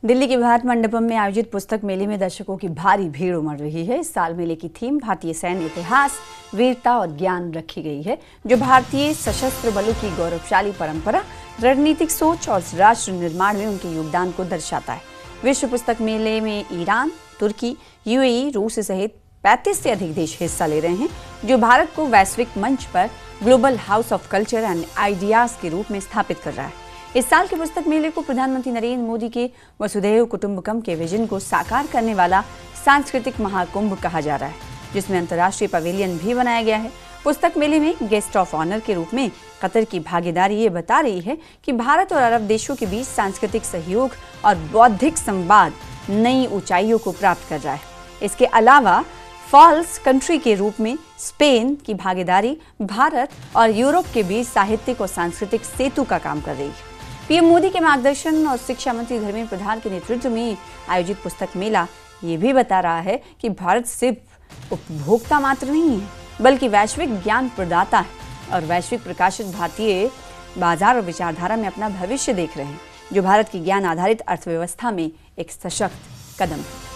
दिल्ली के भारत मंडपम में आयोजित पुस्तक मेले में दर्शकों की भारी भीड़ उमड़ रही है। इस साल मेले की थीम भारतीय सैन्य इतिहास, वीरता और ज्ञान रखी गई है, जो भारतीय सशस्त्र बलों की गौरवशाली परंपरा, रणनीतिक सोच और राष्ट्र निर्माण में उनके योगदान को दर्शाता है। विश्व पुस्तक मेले में ईरान, तुर्की, यूएई, रूस सहित 35 से अधिक देश हिस्सा ले रहे हैं, जो भारत को वैश्विक मंच पर global house of culture and ideas के रूप में स्थापित कर रहा है। इस साल के पुस्तक मेले को प्रधानमंत्री नरेंद्र मोदी के वसुधैव कुटुंबकम के विजन को साकार करने वाला सांस्कृतिक महाकुंभ कहा जा रहा है, जिसमें अंतर्राष्ट्रीय पवेलियन भी बनाया गया है। पुस्तक मेले में गेस्ट ऑफ ऑनर के रूप में कतर की भागीदारी ये बता रही है कि भारत और अरब देशों के बीच सांस्कृतिक सहयोग और बौद्धिक संवाद नई ऊंचाइयों को प्राप्त कर रहा है। इसके अलावा फॉल्स कंट्री के रूप में स्पेन की भागीदारी भारत और यूरोप के बीच साहित्यिक और सांस्कृतिक सेतु का काम कर रही है। पीएम मोदी के मार्गदर्शन और शिक्षा मंत्री धर्मेंद्र प्रधान के नेतृत्व में आयोजित पुस्तक मेला ये भी बता रहा है कि भारत सिर्फ उपभोक्ता मात्र नहीं है, बल्कि वैश्विक ज्ञान प्रदाता है और वैश्विक प्रकाशित भारतीय बाजार और विचारधारा में अपना भविष्य देख रहे हैं, जो भारत की ज्ञान आधारित अर्थव्यवस्था में एक सशक्त कदम है।